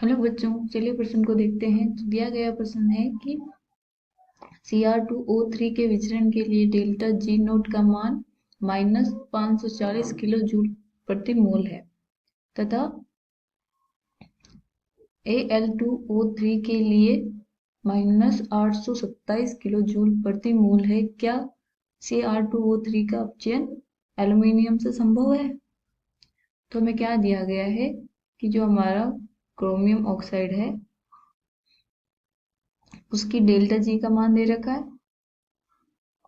Hello बच्चों, चलिए प्रश्न को देखते हैं। तो दिया गया प्रश्न है कि Cr2O3 के विचरण के लिए डेल्टा G नोट का मान -540 किलो जूल प्रति मोल है तथा Al2O3 के लिए -827 किलो जूल प्रति मोल है। क्या Cr2O3 का अपचयन एल्यूमीनियम से संभव है? तो हमें क्या दिया गया है कि जो हमारा क्रोमियम ऑक्साइड है उसकी डेल्टा जी का मान दे रखा है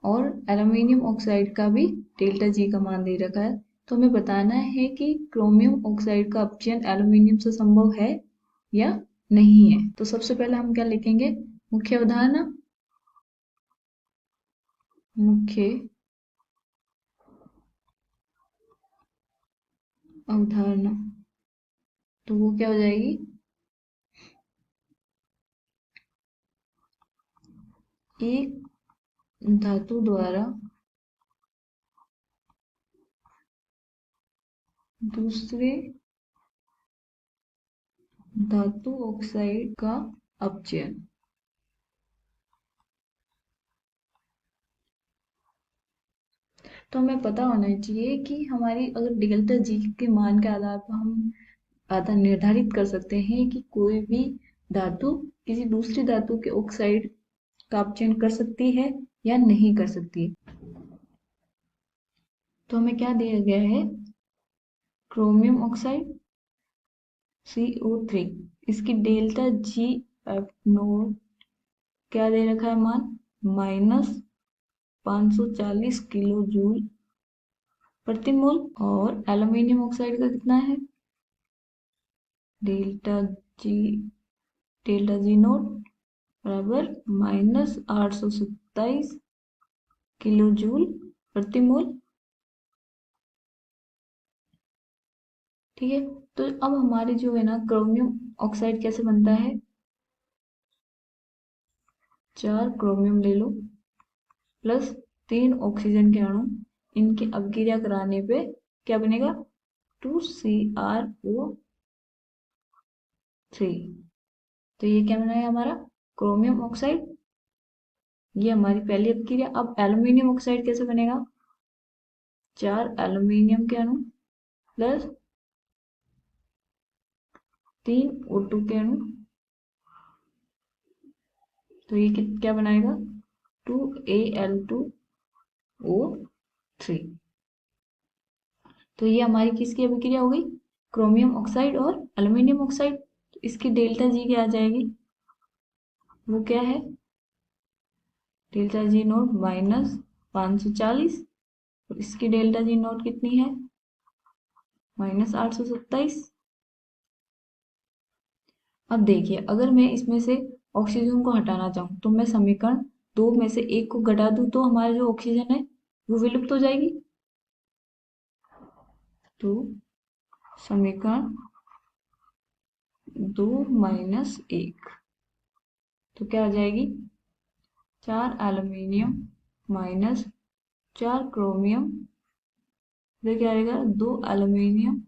और एल्यूमिनियम ऑक्साइड का भी डेल्टा जी का मान दे रखा है। तो हमें बताना है कि क्रोमियम ऑक्साइड का अपचयन एल्यूमिनियम से संभव है या नहीं है। तो सबसे पहले हम क्या लिखेंगे? मुख्य अवधारणा। मुख्य अवधारणा तो वो क्या हो जाएगी? एक धातु द्वारा दूसरे धातु ऑक्साइड का अपचयन। तो हमें पता होना चाहिए कि हमारी अगर डेल्टा जी के मान के आधार पर हम आधा निर्धारित कर सकते हैं कि कोई भी धातु किसी दूसरी धातु के ऑक्साइड का अपचयन कर सकती है या नहीं कर सकती है। तो हमें क्या दिया गया है? क्रोमियम ऑक्साइड CO3, इसकी डेल्टा जी एफ नोट क्या दे रखा है मान -540 किलो जूल प्रति मोल। और एल्यूमिनियम ऑक्साइड का कितना है? डेल्टा जी नोट बराबर -827 किलो जूल प्रति मोल। ठीक है, तो अब हमारे जो है ना क्रोमियम ऑक्साइड कैसे बनता है? 4 क्रोमियम ले लो प्लस 3 ऑक्सीजन के अणु, इनकी अभिक्रिया कराने पे क्या बनेगा? 2CrO3। तो ये क्या बना है हमारा क्रोमियम ऑक्साइड। ये हमारी पहली अभिक्रिया। अब एल्यूमिनियम ऑक्साइड कैसे बनेगा? 4 एल्यूमिनियम के अणु प्लस 3 O2 के अणु, तो ये क्या बनाएगा? 2Al2O3। तो ये हमारी किसकी अभिक्रिया हो गई? क्रोमियम ऑक्साइड और एल्यूमिनियम ऑक्साइड। तो इसकी डेल्टा जी क्या आ जाएगी? वो क्या है? डेल्टा जी नोट -540 और इसकी डेल्टा जी नोट कितनी है? -827। अब देखिए, अगर मैं इसमें से ऑक्सीजन को हटाना चाहूँ तो मैं समीकरण 2 में से 1 को घटा दूं तो हमारा जो ऑक्सीजन है वो विलुप्त हो जाएगी। तो समीकरण 2 - 1 तो क्या आ जाएगी? 4 एल्यूमिनियम माइनस 4 क्रोमियम, फिर क्या आएगा? 2 aluminium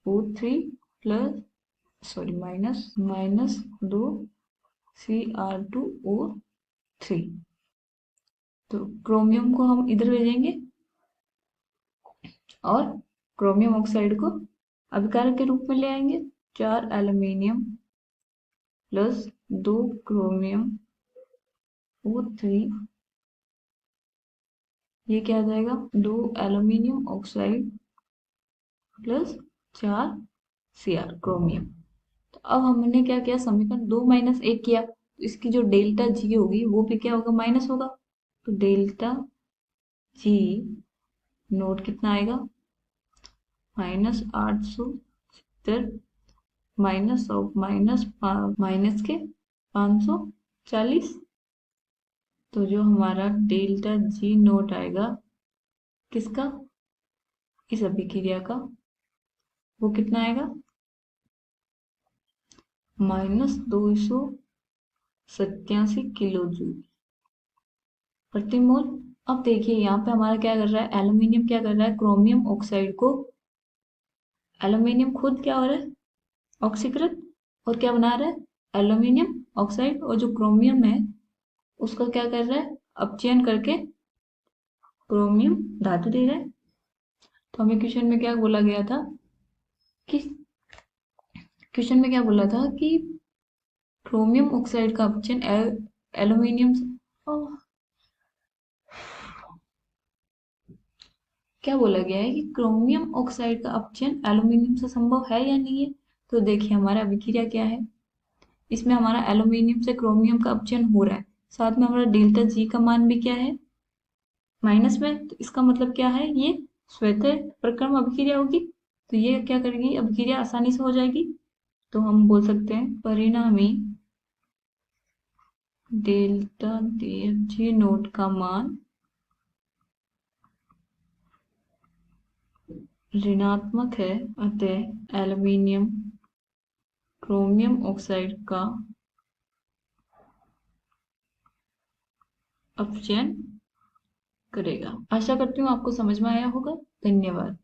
O3 plus minus 2 Cr2O3। तो क्रोमियम को हम इधर भेजेंगे और क्रोमियम ऑक्साइड को अभिकारक के रूप में ले आएंगे। 4 एल्यूमिनियम प्लस 2 क्रोमियम O3, ये क्या आ जाएगा? 2 aluminium oxide plus 4 Cr chromium. तो अब हमने क्या किया? समीकरण 2 - 1 किया, तो इसकी जो डेल्टा जी होगी वो भी क्या होगा? माइनस होगा। तो डेल्टा जी नोट कितना आएगा? -870 माइनस ऑफ माइनस के 540। तो जो हमारा डेल्टा जी नोट आएगा किसका? इस अभिक्रिया का, वो कितना आएगा? -287 किलो जूल प्रति मोल। अब देखिए यहाँ पे हमारा क्या कर रहा है? एल्यूमिनियम क्या कर रहा है? क्रोमियम ऑक्साइड को, एल्यूमिनियम खुद क्या हो रहा है? ऑक्सीकृत। और क्या बना रहा है, एल्यूमिनियम ऑक्साइड, और जो क्रोमियम है उसका क्या कर रहा है, अपचयन करके क्रोमियम धातु दे रहा है। तो हमें क्वेश्चन में क्या बोला गया था कि क्वेश्चन में क्या बोला था कि क्रोमियम ऑक्साइड का अपचयन एल्यूमिनियम, क्या बोला गया है कि क्रोमियम ऑक्साइड का अपचयन एल्यूमिनियम से संभव है या नहीं है। तो देखिए हमारा अभिक्रिया क्या है, इसमें हमारा एल्यूमिनियम से क्रोमियम का अपचयन हो रहा है, साथ में हमारा डेल्टा जी का मान भी क्या है, माइनस में। तो इसका मतलब क्या है, ये स्वतः प्रक्रम अभिक्रिया होगी, तो ये क्या करेगी, अभिक्रिया आसानी से हो जाएगी। तो हम बोल सकते हैं परिणामी डेल्टा जी नोट का मान ऋणात्मक है, अतः एल्यूमिनियम क्रोमियम ऑक्साइड का अपचयन करेगा। आशा करती हूँ आपको समझ में आया होगा। धन्यवाद।